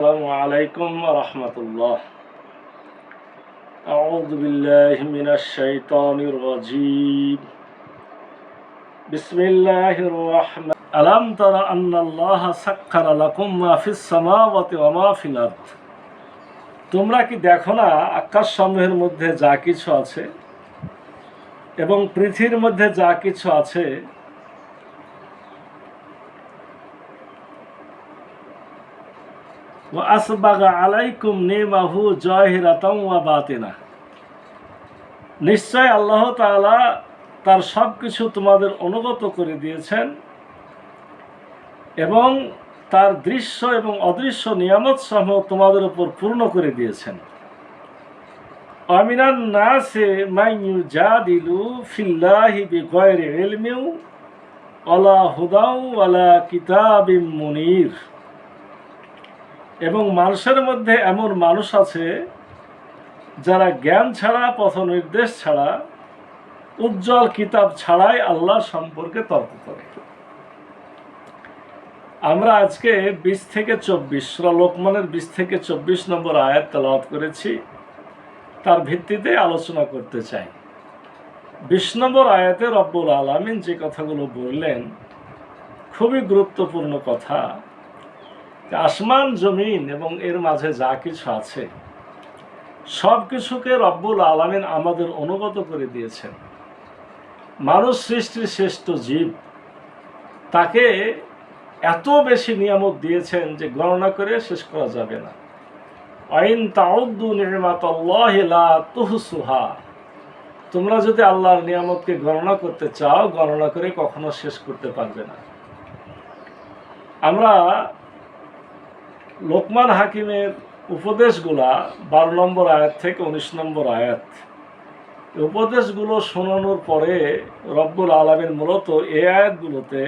السلام عليكم ورحمة الله. أعوذ بالله من الشيطان الرجيم. بسم الله الرحمن ألم تر أن الله سخر لكم ما في السماوات وما في الأرض. তোমরা কি দেখো না আকাশ সমূহের মধ্যে যা কিছু আছে এবং পৃথিবীর মধ্যে যা কিছু আছে নিশ্চয় আল্লাহ তাআলা তার সব কিছু তোমাদের অনুগত করে দিয়েছেন এবং তার দৃশ্য এবং অদৃশ্য নিয়ামত সমূহ তোমাদের উপর পূর্ণ করে দিয়েছেন। আমিনান নাসে মান ইউজাদিলু ফিল্লাহি বিগায়রি ইলমিন ওয়ালা হুদাও ওয়ালা কিতাবিম মুনির। এবং মানুষের মধ্যে এমন মানুষ আছে যারা জ্ঞান ছাড়া, পথ নির্দেশ ছাড়া, উজ্জ্বল কিতাব ছাড়াই আল্লাহ সম্পর্কে তর্ক করে। আমরা আজকে 20 থেকে 24 সূরা লোকমানের 20 থেকে 24 নম্বর আয়াত তেলাওয়াত করেছি, তার ভিত্তিতে আলোচনা করতে চাই। 20 নম্বর আয়াতে রব্বুল আলামিন যে কথাগুলো বললেন খুবই গুরুত্বপূর্ণ কথা। আসমান জমিন এবং এর মাঝে যা কিছু আছে সব কিছুকে রব্বুল আলামিন আমাদের অনুগত করে দিয়েছেন। মানুষ সৃষ্টির শ্রেষ্ঠ জীব, তাকে এত বেশি নিয়ামত দিয়েছেন যে গণনা করে শেষ করা যাবে না। আইন তাউদ্দু নি'মাতাল্লাহি লা তুহসুহা। তোমরা যদি আল্লাহর নিয়ামতকে গণনা করতে চাও, গণনা করে কখনো শেষ করতে পারবে না। আমরা লোকমান হাকিমের উপদেশগুলা 12 নম্বর আয়াত থেকে 19 নম্বর আয়াত, উপদেশগুলো শোনানোর পরে রব্বুল আলামিন মূলত এই আয়াতগুলোতে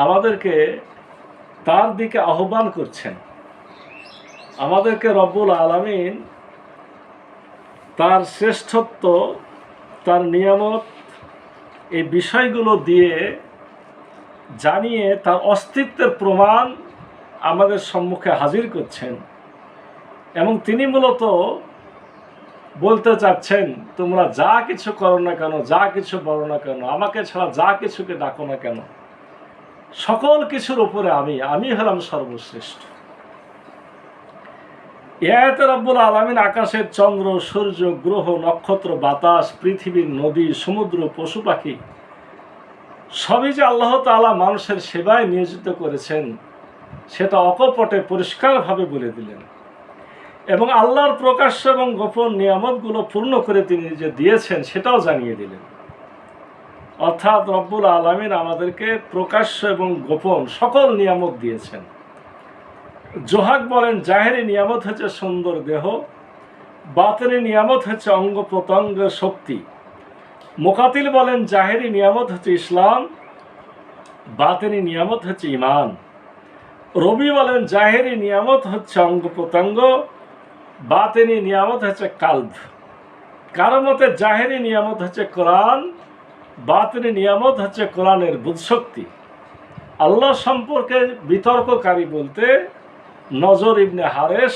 আমাদেরকে তার দিকে আহ্বান করছেন। আমাদেরকে রব্বুল আলামিন তার শ্রেষ্ঠত্ব, তার নিয়ামত, এই বিষয়গুলো দিয়ে জানিয়ে তার অস্তিত্বের প্রমাণ আমাদের সম্মুখে হাজির করছেন এবং তিনি মূলত বলতে চাচ্ছেন, তোমরা যা কিছু করো না কেন, যা কিছু বলো না কেন, আমাকে ছাড়া যা কিছুকে ডাকো না কেন, সকল কিছুর উপরে আমি হলাম সর্বশ্রেষ্ঠ। এই আয়াতে রব্বুল আলামিন আকাশের চন্দ্র, সূর্য, গ্রহ, নক্ষত্র, বাতাস, পৃথিবীর নদী, সমুদ্র, পশু পাখি সবই যে আল্লাহ তাআলা মানুষের সেবায় নিয়োজিত করেছেন সেটা অকপটে পরিষ্কারভাবে বলে দিলেন এবং আল্লাহর প্রকাশ্য এবং গোপন নিয়ামতগুলো পূর্ণ করে তিনি যে দিয়েছেন সেটাও জানিয়ে দিলেন। অর্থাৎ রব্বুল আলামিন আমাদেরকে প্রকাশ্য এবং গোপন সকল নিয়ামত দিয়েছেন। জোহাক বলেন জাহেরি নিয়ামত হচ্ছে সুন্দর দেহ, বাতিনি নিয়ামত হচ্ছে অঙ্গ প্রত্যঙ্গের শক্তি। মুকাতিল বলেন জাহেরি নিয়ামত হচ্ছে ইসলাম, বাতিনি নিয়ামত হচ্ছে ঈমান। রবি বলেন জাহেরি নিয়ামত হচ্ছে অঙ্গ প্রত্যঙ্গ, বাতিনি নিয়ামত হচ্ছে কালব। কারো মতে জাহেরি নিয়ামত হচ্ছে কোরআন, বাতিনি নিয়ামত হচ্ছে কোরআনের বুদ্ধশক্তি। আল্লাহ সম্পর্কে বিতর্ককারী বলতে নজর ইবনে হারেস,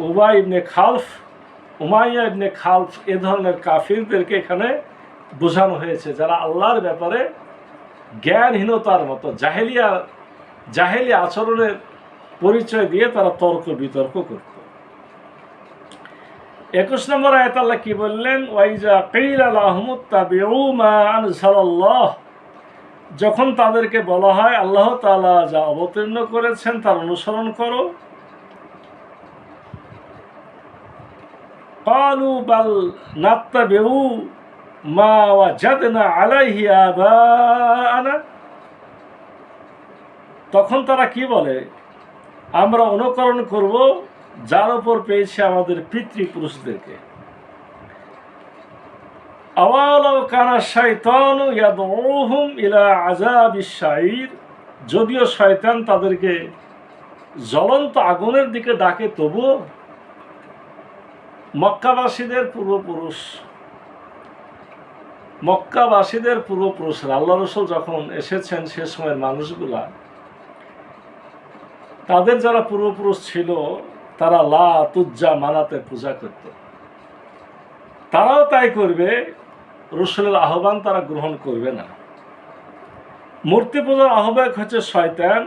উবাই ইবনে খালফ, উমাইয়া ইবনে খালফ এ ধরনের কাফিরদেরকে এখানে বোঝানো হয়েছে, যারা আল্লাহর ব্যাপারে জ্ঞানহীনতার মতো জাহেলি আচরণের পরিচয় দিয়ে তারা তর্ক বিতর্ক করত। 21 নম্বর আয়াত আল্লাহ কি বললেন? ওয়াইজা কিলা লাহুমুত্তাবিউ মা আনজালাল্লাহ। যখন তাদেরকে বলা হয় আল্লাহ তাআলা যা অবতীর্ণ করেছেন তার অনুসরণ করো, ক্বালু বাল নাত্তাবিউ মা ওয়াজাদনা আলাইহি আবাআনা। তখন তারা কি বলে? আমরা অনুকরণ করব যার উপর পেয়েছে আমাদের পিতৃপুরুষদেরকে। আওয়ালাউ কানা শাইতানু ইয়াদউহুম ইলা আযাবিস শাঈর। যদিও শয়তান তাদেরকে জ্বলন্ত আগুনের দিকে ডাকে, তবুও মক্কাবাসীদের পূর্বপুরুষরা আল্লাহ রাসূল যখন এসেছেন সে সময়ের মানুষগুলা তাদের যারা পূর্বপুরুষ ছিল তারা লাত উজ্জা মানাতে পূজা করত, তারাও তাই করবে। রসুলের আহ্বান তারা গ্রহণ করবে না। মূর্তি পূজার আহ্বায়ক হচ্ছে শয়তান,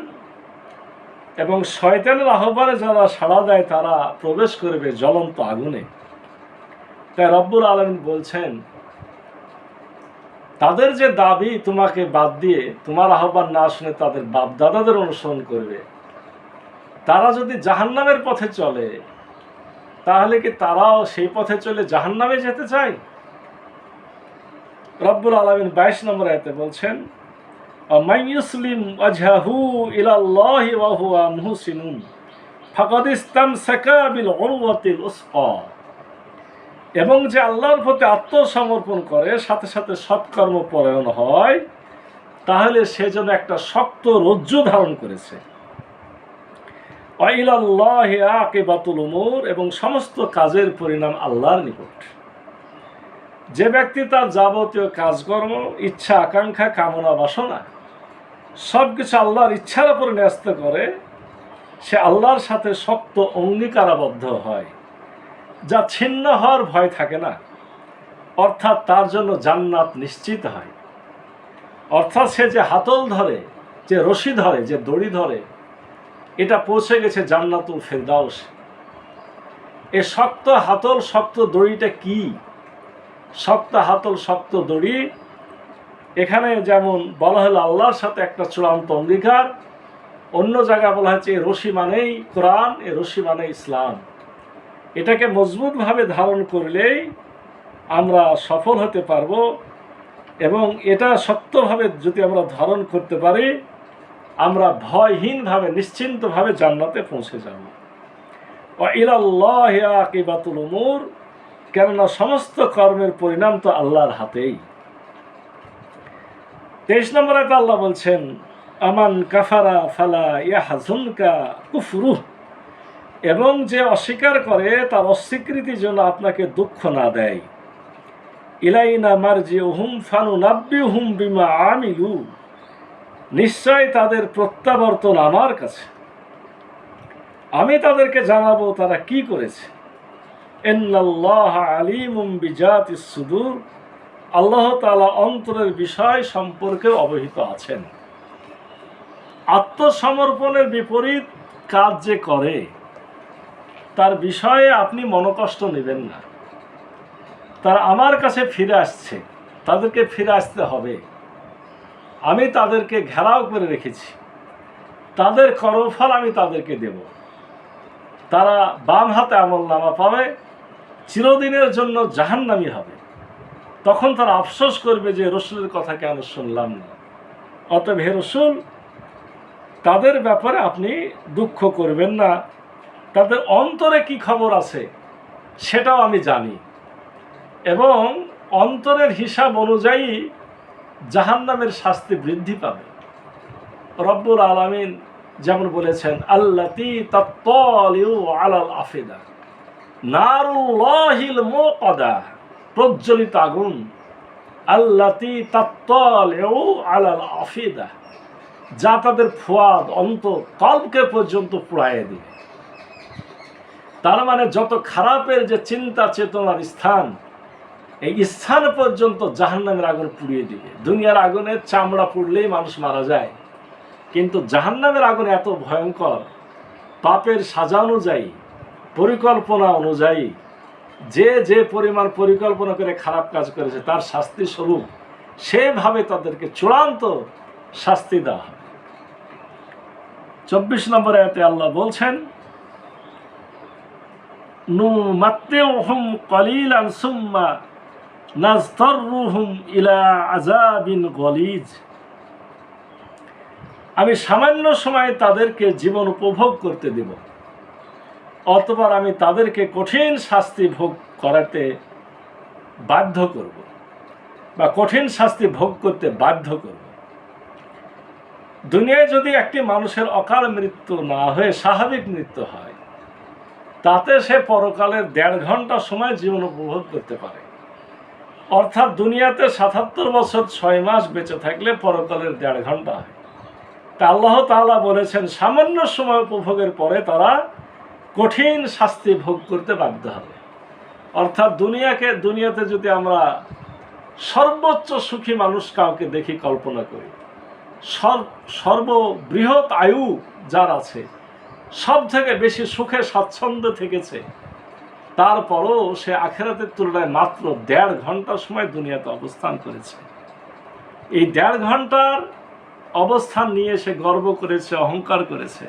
এবং শয়তানের আহ্বানে যারা সাড়া দেয় তারা প্রবেশ করবে জ্বলন্ত আগুনে। তাই রব্বুল আলামিন বলছেন, তাদের যে দাবি তোমাকে বাদ দিয়ে তোমার আহ্বান না শুনে তাদের বাপ দাদাদের অনুসরণ করবে, তারা যদি জাহান্নামের পথে চলে তাহলে কি তারাও সেই পথে চলে জাহান্নামে যেতে চায়? রব্বুল আলামিন 22 নম্বর আয়াতে বলছেন, মান ইউসলিম ওয়াজহাহু ইলাল্লাহি ওয়া হুয়া মুহসিনুন ফাকাদ ইসতামসাকা বিল উরওয়াতিল উসকা। এবং যে আল্লাহর প্রতি আত্মসমর্পণ করে সাথে সাথে সৎকর্ম পরায়ণ হয়, তাহলে সে যেন একটা শক্ত রজ্জু ধারণ করেছে। ওয়া ইলাল্লাহি আকিবাতুল উমুর, এবং সমস্ত কাজের পরিণাম আল্লাহর নিকট। যে ব্যক্তি তার যাবতীয় কাজকর্ম, ইচ্ছা আকাঙ্ক্ষা, কামনা বাসনা সবকিছু আল্লাহর ইচ্ছার উপর ন্যস্ত করে, সে আল্লাহর সাথে শক্ত অঙ্গীকারাবদ্ধ হয়, যা ছিন্ন হওয়ার ভয় থাকে না। অর্থাৎ তার জন্য জান্নাত নিশ্চিত হয়। অর্থাৎ সে যে হাতল ধরে, যে রশি ধরে, যে দড়ি ধরে, এটা পৌঁছে গেছে জান্নাতুল ফেরদাউস। এ শক্ত হাতল শক্ত দড়িটা কি? শক্ত হাতল শক্ত দড়ি, এখানে যেমন বলা হলো আল্লাহর সাথে একটা চূড়ান্ত অঙ্গীকার, অন্য জায়গায় বলা হচ্ছে এ রশি মানেই কোরআন, এ রশি মানে ইসলাম। এটাকে মজবুতভাবে ধারণ করলেই আমরা সফল হতে পারবো, এবং এটা শক্তভাবে যদি আমরা ধারণ করতে পারি, আমরা ভয়হীনভাবে নিশ্চিন্তভাবে জান্নাতে পৌঁছে যাব। ওয়া ইলাল্লাহি আকিবাতুল উমুর, কেননা সমস্ত কর্মের পরিণাম তো আল্লাহর হাতেই। 23 নম্বর আয়াতে আল্লাহ বলছেন, আমান কাফারা ফালা ইয়াহজুনকা কুফরুহ, এবং যে অস্বীকার করে তার অস্বীকৃতির জন্য আপনাকে দুঃখ না দেয়। ইলাইনা মারজিউহুম ফানুনাব্বিহুম বিমা আমিলু, নিশ্চয় তাদের প্রত্যাবর্তন আমার কাছে, আমি তাদেরকে জানাবো তারা কি করেছে। ইন্নাল্লাহা আলিমুম বিজাতিস সুদূর, আল্লাহ তাআলা অন্তরের বিষয় সম্পর্কে অবহিত আছেন। আত্মসমর্পণের বিপরীত কাজ যে করে তার বিষয়ে আপনি মনোকষ্ট নেবেন না। তারা আমার কাছে ফিরে আসছে, তাদেরকে ফিরে আসতে হবে। আমি তাদেরকে ঘেরাও করে রেখেছি, তাদের কর্মফল আমি তাদেরকে দেব। তারা বাম হাতে আমলনামা পাবে, চিরদিনের জন্য জাহান্নামী হবে। তখন তারা আফসোস করবে যে রসুলের কথা কেন শুনলাম না। অতএব হে রসুল, তাদের ব্যাপারে আপনি দুঃখ করবেন না। তাদের অন্তরে কি খবর আছে সেটাও আমি জানি, এবং অন্তরের হিসাব অনুযায়ী জাহান্নামের শাস্তি বৃদ্ধি পাবে। রব্বুল আলামিন যেমন বলেছেন, আল্লাতী তাত্তালিউ আলাল আফিদা নারুল্লাহিল মুকাদা, প্রজ্বলিত আগুন। আল্লাতী তাত্তালিউ আলাল আফিদা, যা তাদের ফুয়াদ, অন্তর, কলবকে পর্যন্ত পুড়াইয়ে দিবে। তার মানে যত খারাপের যে চিন্তা চেতনার স্থান, এই স্থান পর্যন্ত জাহান্নামের আগুন পুড়িয়ে দিবে। দুনিয়ার আগুনের চামড়া পুড়লেই মানুষ মারা যায়, কিন্তু জাহান্নামের আগুন এত ভয়ঙ্কর, পাপের সাজা অনুযায়ী, পরিকল্পনা অনুযায়ী যে যে পরিমাণ পরিকল্পনা করে খারাপ কাজ করেছে তার শাস্তি স্বরূপ সেভাবে তাদেরকে চূড়ান্ত শাস্তি দেওয়া হবে। 24 নম্বর আয়াতে আল্লাহ বলছেন, নুমাত্তিউহুম কলিলান সুম্মা নাযতারুহুম ইলা আযাবিন গলিজ, আমি সামান্য সময় তাদেরকে জীবন উপভোগ করতে দেব, অতঃপর আমি তাদেরকে কঠিন শাস্তি ভোগ করাতে বাধ্য করব, বা কঠিন শাস্তি ভোগ করতে বাধ্য করব। দুনিয়ায় যদি একটি মানুষের অকাল মৃত্যু না হয়ে স্বাভাবিক মৃত্যু হয়, তাতে সে পরকালের 1.5 ঘন্টা সময় জীবন উপভোগ করতে পারে। অর্থাৎ দুনিয়াতে 77 বছর 6 মাস বেঁচে থাকলে পরকালের 1.5 ঘন্টা হয়। তা আল্লাহ তাআলা বলেছেন সামান্য সময় উপভোগের পরে তারা কঠিন শাস্তি ভোগ করতে বাধ্য হবে। অর্থাৎ দুনিয়াতে যদি আমরা সর্বোচ্চ সুখী মানুষ কাউকে দেখি, কল্পনা করি, সর্ববৃহৎ আয়ু যার আছে, সব থেকে বেশি সুখে স্বাচ্ছন্দ্য থেকেছে, তারপরও সে আখিরাতের তুলনায় মাত্র 1.5 ঘন্টা সময় দুনিয়াতে অবস্থান করেছে। এই 1.5 ঘন্টার অবস্থান নিয়ে সে গর্ব করেছে, অহংকার করেছে,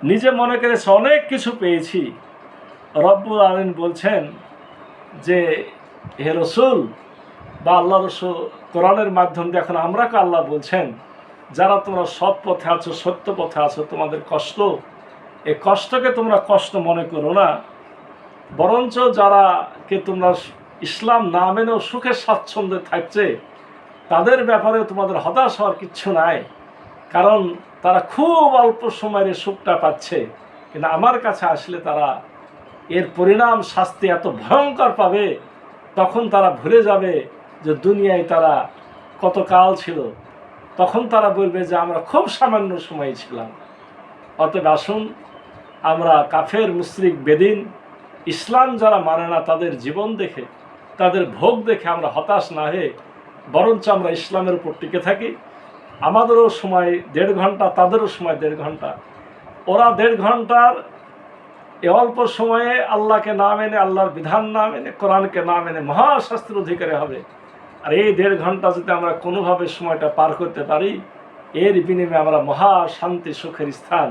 নিজে মনে করেছে অনেক কিছু পেয়েছি। রব্বুল আলামিন বলছেন যে হে রসুল বা আল্লাহ রসুল কোরআনের মাধ্যম দিয়ে এখন আমরাকে আল্লাহ বলছেন, যারা তোমরা সৎ পথে আছো, সত্য পথে আছো, তোমাদের কষ্ট, এই কষ্টকে তোমরা কষ্ট মনে করো না, বরঞ্চ যারাকে তোমরা ইসলাম না মেনেও সুখে স্বাচ্ছন্দ্যে থাকছে তাদের ব্যাপারে তোমাদের হতাশ হওয়ার কিচ্ছু নাই, কারণ তারা খুব অল্প সময়ের সুখটা পাচ্ছে, কিন্তু আমার কাছে আসলে তারা এর পরিণাম শাস্তি এত ভয়ঙ্কর পাবে, তখন তারা ভুলে যাবে যে দুনিয়ায় তারা কত কাল ছিল, তখন তারা বলবে যে আমরা খুব সামান্য সময় ছিলাম। অতএব আসুন আমরা কাফের, মুশরিক, বেদিন, ইসলাম যারা মানে না তাদের জীবন দেখে, তাদের ভোগ দেখে আমরা হতাশ না হয়ে বরঞ্চ আমরা ইসলামের উপর টিকে থাকি। আমাদেরও সময় 1.5 ঘন্টা, তাদেরও সময় 1.5 ঘন্টা। ওরা 1.5 ঘন্টার এ অল্প সময়ে আল্লাহকে না মেনে, আল্লাহর বিধান না মেনে, কোরআনকে না মেনে মহাশাস্ত্রের অধিকারী হবে। আর এই 1.5 ঘন্টা যদি আমরা কোনোভাবে সময়টা পার করতে পারি, এর বিনিময়ে আমরা মহা শান্তি, সুখের স্থান,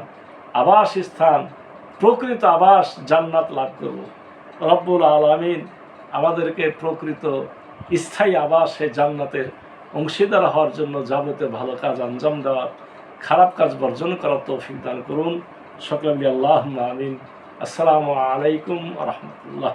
আবাস স্থান, প্রকৃত আবাস জান্নাত লাভ করব। রব্বুল আলামিন আমাদেরকে প্রকৃত স্থায়ী আবাস, সেই জান্নাতের অংশীদার হওয়ার জন্য যাবতীয় ভালো কাজ আঞ্জাম দেওয়ার, খারাপ কাজ বর্জন করার তৌফিক দান করুন। সকলে আল্লাহুম্মা আমিন। আসসালামু আলাইকুম ওয়া রাহমাতুল্লাহ।